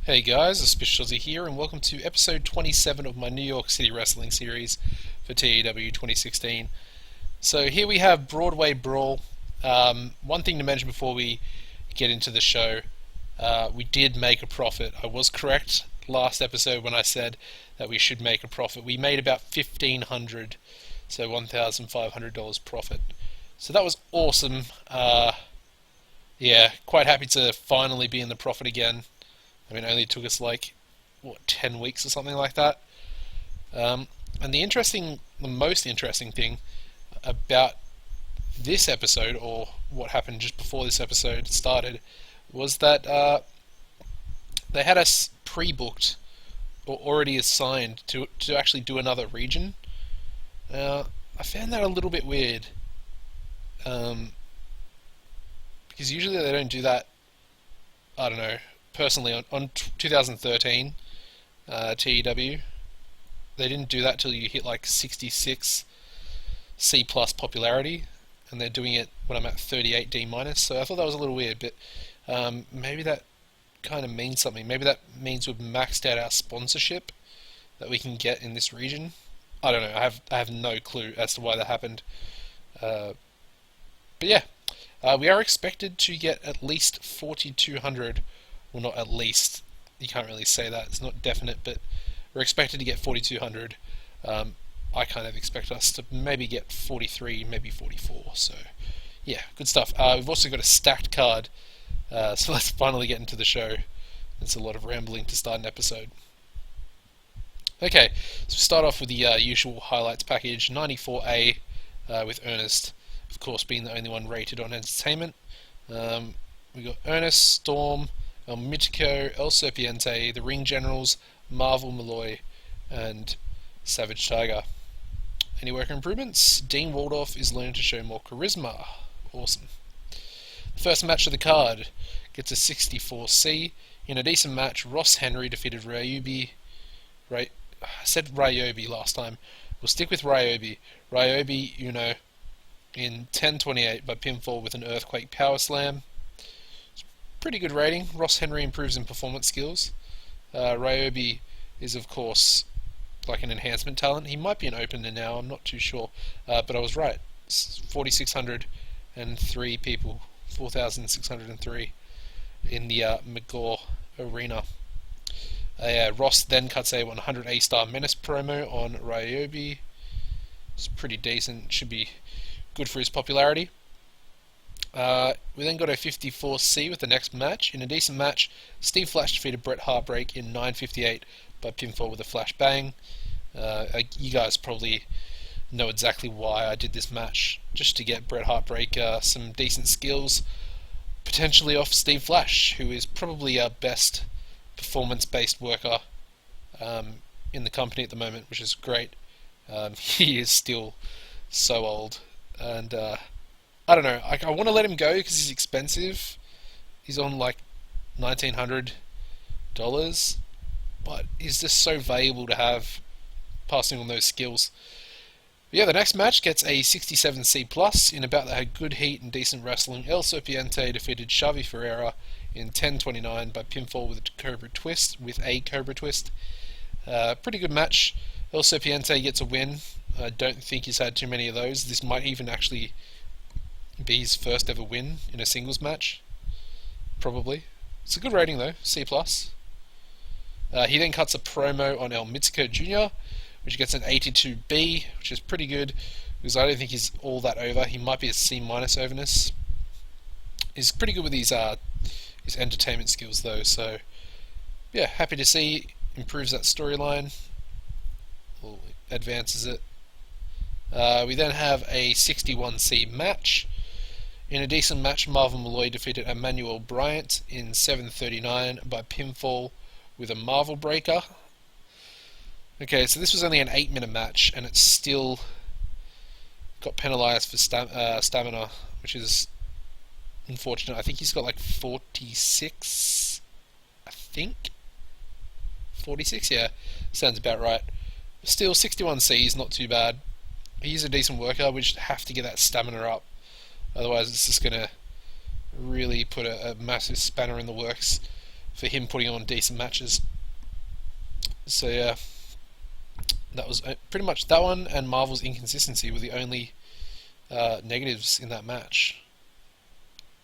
Hey guys, AuspiciousAussie here, and welcome to episode 27 of my New York City Wrestling series for TEW 2016. So here we have Broadway Brawl. One thing to mention before we get into the show, we did make a profit. I was correct last episode when I said that we should make a profit. We made about $1,500, so $1,500 profit. So that was awesome. Yeah, quite happy to finally be in the profit again. I mean, it only took us like, 10 weeks or something like that. And the most interesting thing about this episode, or what happened just before this episode started, was that they had us pre-booked or already assigned to actually do another region. I found that a little bit weird, um, because usually they don't do that. I don't know. Personally, on 2013 TEW, they didn't do that till you hit like 66 C plus popularity, and they're doing it when I'm at 38 D minus. So I thought that was a little weird, but maybe that kind of means something. Maybe that means we've maxed out our sponsorship that we can get in this region. I don't know. I have no clue as to why that happened. Uh, but yeah, we are expected to get at least 4,200. Well, not at least. You can't really say that. It's not definite, but we're expected to get 4,200. I kind of expect us to maybe get 43, maybe 44. So, yeah, good stuff. We've also got a stacked card, so let's finally get into the show. It's a lot of rambling to start an episode. Okay, so start off with the usual highlights package. 94A with Ernest, of course, being the only one rated on entertainment. We got Ernest, Storm, El Mitico, El Serpiente, the Ring Generals, Marvel Malloy, and Savage Tiger. Any worker improvements? Dean Waldorf is learning to show more charisma. Awesome. The first match of the card gets a 64C. In a decent match, Ross Henry defeated Ryobi. Right, I said Ryobi last time. We'll stick with Ryobi. Ryobi Uno in 10:28 by pinfall with an Earthquake Power Slam. Pretty good rating. Ross Henry improves in performance skills. Ryobi is, of course, like an enhancement talent. He might be an opener now, I'm not too sure. But I was right. 4,603 people. 4,603 in the McGaw Arena. Ross then cuts a 100 A-Star Menace promo on Ryobi. It's pretty decent. Should be good for his popularity. We then got a 54C with the next match. In a decent match, Steve Flash defeated Bret Heartbreak in 9:58 by pinfall with a flash bang. You guys probably know exactly why I did this match, just to get Bret Heartbreak some decent skills, potentially off Steve Flash, who is probably our best performance-based worker in the company at the moment, which is great. He is still so old, and I don't know. I want to let him go because he's expensive. He's on like $1,900, but he's just so valuable to have, passing on those skills. But yeah, the next match gets a 67C plus in a bout that had good heat and decent wrestling. El Serpiente defeated Xavi Ferreira in 10:29 by pinfall with a Cobra Twist. Pretty good match. El Serpiente gets a win. I don't think he's had too many of those. This might even actually be his first ever win in a singles match. Probably. It's a good rating though, C+. He then cuts a promo on El Mitsuko Jr., which gets an 82B, which is pretty good, because I don't think he's all that over. He might be a C- overness. He's pretty good with his entertainment skills though, so yeah, happy to see. Improves that storyline, or advances it. We then have a 61C match. In a decent match, Marvel Malloy defeated Emmanuel Bryant in 7:39 by pinfall with a Marvel Breaker. Okay, so this was only an 8-minute match, and it still got penalised for stamina, which is unfortunate. I think he's got like 46, I think? 46? Yeah, sounds about right. Still, 61C is not too bad. He's a decent worker, we just have to get that stamina up. Otherwise, it's just going to really put a massive spanner in the works for him putting on decent matches. So yeah, that was pretty much that one, and Marvel's inconsistency were the only negatives in that match.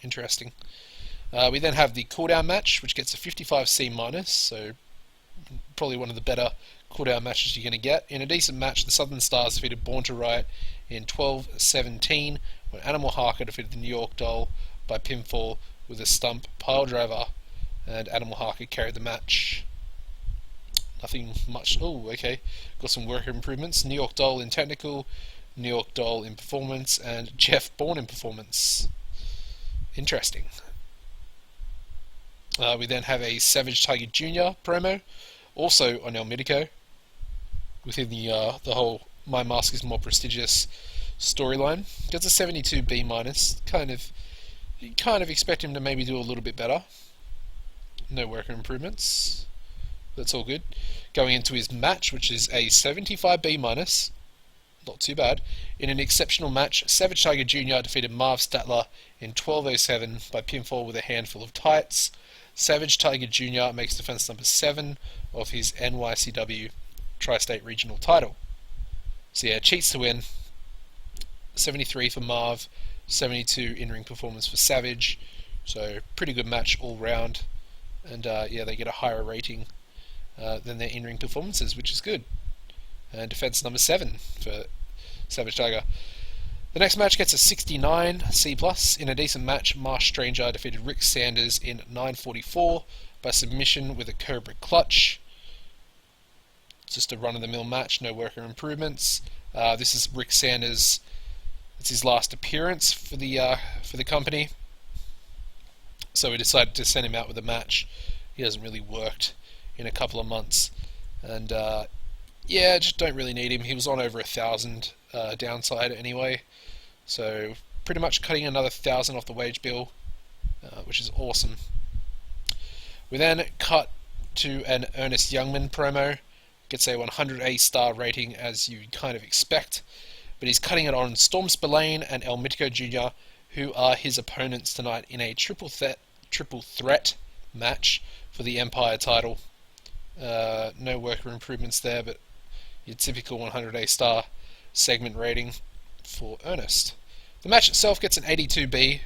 Interesting. We then have the cooldown match, which gets a 55C minus, so probably one of the better cooldown matches you're going to get. In a decent match, the Southern Stars defeated Born to Riot in 12-17, when Animal Harker defeated the New York Doll by pinfall with a stump pile driver, and Animal Harker carried the match. Nothing much. Oh, okay. Got some worker improvements. New York Doll in technical, New York Doll in performance, and Jeff Bourne in performance. Interesting. We then have a Savage Tiger Jr. promo, also on El Mitico, within the whole My Mask is More Prestigious storyline. Gets a 72 B minus. You kind of expect him to maybe do a little bit better. No worker improvements. That's all good. Going into his match, which is a 75 B minus. Not too bad. In an exceptional match, Savage Tiger Jr. defeated Marv Statler in 12:07 by pinfall with a handful of tights. Savage Tiger Jr. makes defense number 7 of his NYCW Tri-State Regional title. So yeah, cheats to win. 73 for Marv, 72 in-ring performance for Savage. So pretty good match all round. And yeah, they get a higher rating than their in-ring performances, which is good. And defense number 7 for Savage Tiger. The next match gets a 69 C+. In a decent match, Marsh Stranger defeated Rick Sanders in 9:44 by submission with a Cobra Clutch. Just a run-of-the-mill match, no worker improvements. This is Rick Sanders. It's his last appearance for the company, so we decided to send him out with a match. He hasn't really worked in a couple of months, and yeah, just don't really need him. He was on over 1,000 downside anyway, so pretty much cutting another 1,000 off the wage bill, which is awesome. We then cut to an Ernest Youngman promo. Gets a 100A star rating, as you kind of expect, but he's cutting it on Storm Spillane and El Mitico Jr., who are his opponents tonight in a triple threat match for the Empire title. No worker improvements there, but your typical 100A star segment rating for Ernest. The match itself gets an 82B,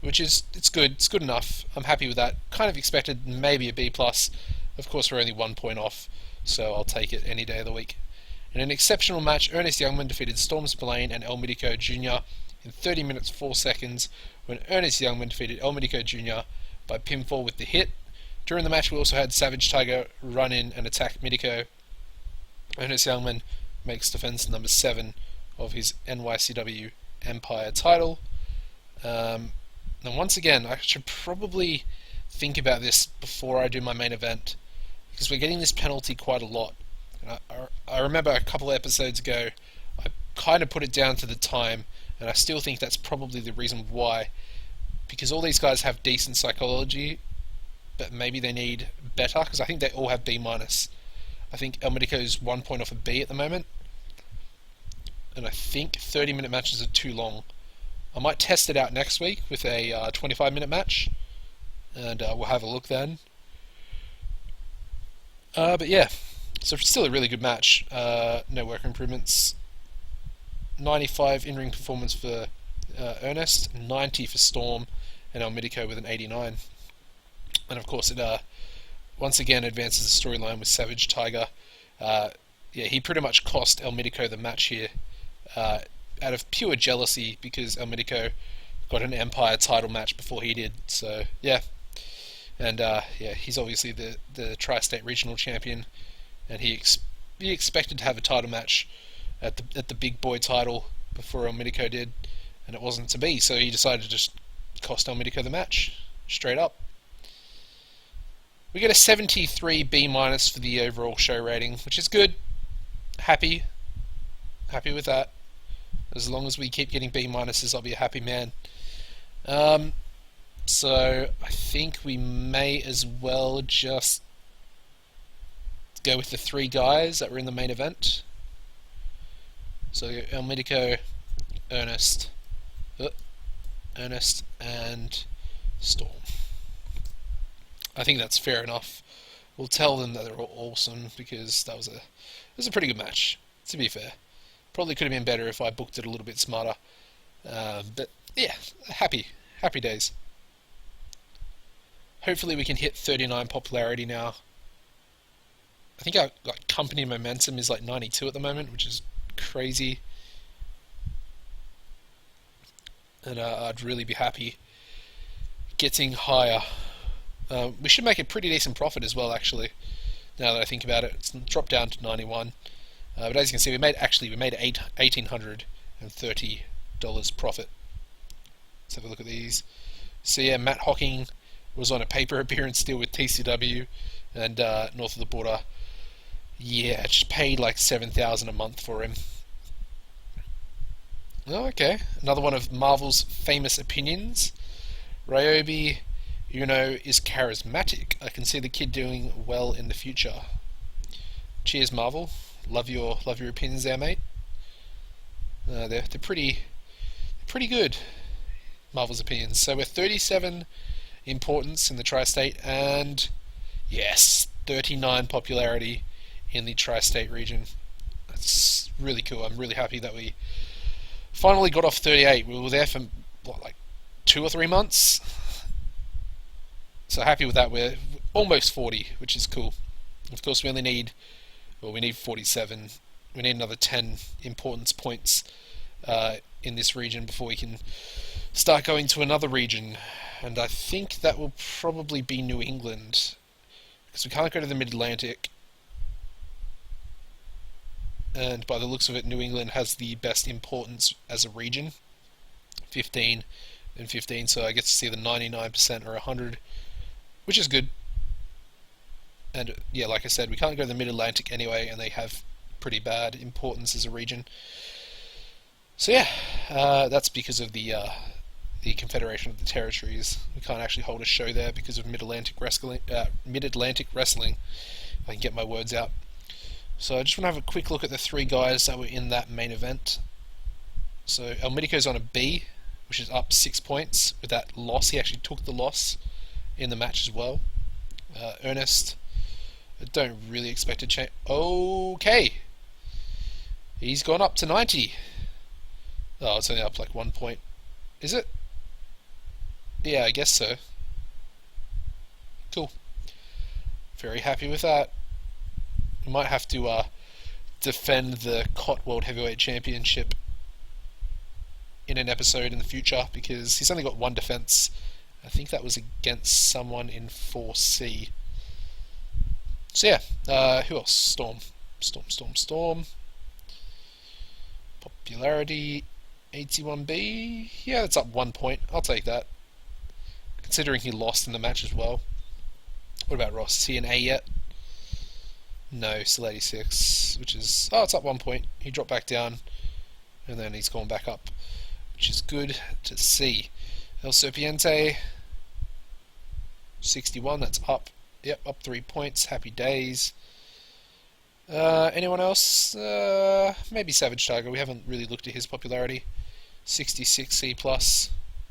which is it's good enough. I'm happy with that. Kind of expected maybe a B+. Of course, we're only 1 point off, so I'll take it any day of the week. In an exceptional match, Ernest Youngman defeated Storm Spillane and El Mitico Jr. in 30 minutes 4 seconds, when Ernest Youngman defeated El Mitico Jr. by pinfall with the hit. During the match, we also had Savage Tiger run in and attack Mitico. Ernest Youngman makes defense number 7 of his NYCW Empire title. And once again, I should probably think about this before I do my main event, because we're getting this penalty quite a lot. And I remember a couple of episodes ago, I kind of put it down to the time, and I still think that's probably the reason why. Because all these guys have decent psychology, but maybe they need better, because I think they all have B-. I think El Mitico's 1 point off a B at the moment, and I think 30-minute matches are too long. I might test it out next week with a 25-minute match, and we'll have a look then. But yeah, so still a really good match. No work improvements. 95 in-ring performance for Ernest, 90 for Storm, and El Mitico with an 89. And of course, it once again advances the storyline with Savage Tiger. Yeah, he pretty much cost El Mitico the match here out of pure jealousy, because El Mitico got an Empire title match before he did. So yeah, and yeah, he's obviously the Tri-State Regional Champion, and he expected to have a title match at the big boy title before El Mitico did, and it wasn't to be. So he decided to just cost El Mitico the match straight up. We get a 73 B- for the overall show rating, which is good. Happy with that. As long as we keep getting B-, I'll be a happy man. So I think we may as well just go with the 3 guys that were in the main event. So El Mitico, Ernest, and Storm. I think that's fair enough. We'll tell them that they're all awesome because it was a pretty good match. To be fair, probably could have been better if I booked it a little bit smarter. But yeah, happy days. Hopefully we can hit 39 popularity now. I think our like company momentum is like 92 at the moment, which is crazy, and I'd really be happy getting higher. We should make a pretty decent profit as well, actually. Now that I think about it, it's dropped down to 91. But as you can see, we made $1,830 profit. Let's have a look at these. So yeah, Matt Hocking was on a paper appearance deal with TCW and North of the Border. Yeah, just paid like $7,000 a month for him. Oh, okay, another one of Marvel's famous opinions. Ryobi, is charismatic. I can see the kid doing well in the future. Cheers, Marvel. Love your opinions there, mate. They're pretty good. Marvel's opinions. So we're 37 importance in the tri-state, and yes, 39 popularity in the tri-state region. That's really cool. I'm really happy that we finally got off 38. We were there for like 2 or 3 months. So happy with that. We're almost 40, which is cool. Of course, we need 47. We need another 10 importance points in this region before we can start going to another region. And I think that will probably be New England, because we can't go to the Mid-Atlantic. And by the looks of it, New England has the best importance as a region, 15 and 15. So I get to see the 99% or 100, which is good. And yeah, like I said, we can't go to the Mid-Atlantic anyway, and they have pretty bad importance as a region. So yeah, that's because of the Confederation of the Territories. We can't actually hold a show there because of Mid-Atlantic Wrestling. If I can get my words out. So I just want to have a quick look at the 3 guys that were in that main event. So El Medico's on a B, which is up 6 points with that loss. He actually took the loss in the match as well. Ernest, I don't really expect to change. Okay, he's gone up to 90. Oh, it's only up like 1 point. Is it? Yeah, I guess so. Cool. Very happy with that. We might have to defend the COT World Heavyweight Championship in an episode in the future, because he's only got 1 defense. I think that was against someone in 4C. So yeah, who else? Storm. Popularity, 81B. Yeah, that's up 1 point. I'll take that, considering he lost in the match as well. What about Ross? Is he an A yet? No, still 86, which is... Oh, it's up 1 point. He dropped back down, and then he's gone back up, which is good to see. El Serpiente, 61, that's up. Yep, up 3 points. Happy days. Anyone else? Maybe Savage Tiger. We haven't really looked at his popularity. 66 C+,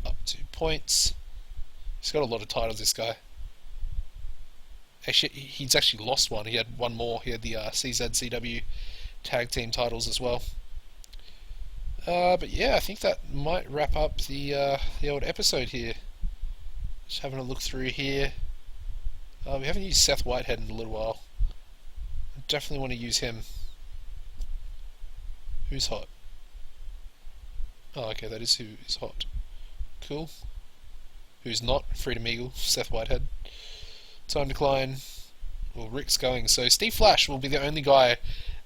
up 2 points. He's got a lot of titles, this guy. Actually, he's actually lost one. He had one more. He had the CZCW tag team titles as well. But yeah, I think that might wrap up the old episode here. Just having a look through here. We haven't used Seth Whitehead in a little while. I definitely want to use him. Who's hot? Oh, okay, that is who is hot. Cool. Who's not? Freedom Eagle, Seth Whitehead. Time Decline. Well, Rick's going. So Steve Flash will be the only guy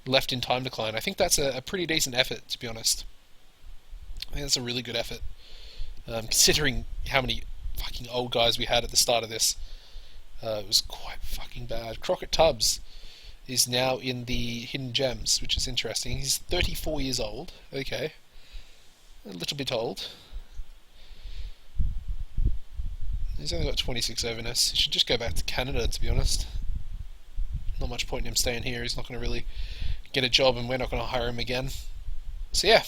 left in Time Decline. I think that's a pretty decent effort, to be honest. I think that's a really good effort, considering how many fucking old guys we had at the start of this. It was quite fucking bad. Crockett Tubbs is now in the Hidden Gems, which is interesting. He's 34 years old. Okay. A little bit old. He's only got 26 overness. He should just go back to Canada, to be honest. Not much point in him staying here. He's not going to really get a job, and we're not going to hire him again. So yeah,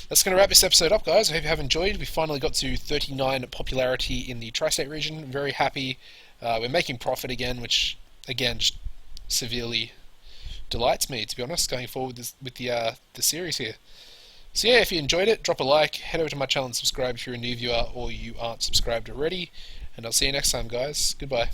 that's going to wrap this episode up, guys. I hope you have enjoyed. We finally got to 39 popularity in the tri-state region. Very happy We're making profit again, which again just severely delights me, to be honest, going forward with the series here. So yeah, if you enjoyed it, drop a like, head over to my channel and subscribe if you're a new viewer or you aren't subscribed already, and I'll see you next time, guys. Goodbye.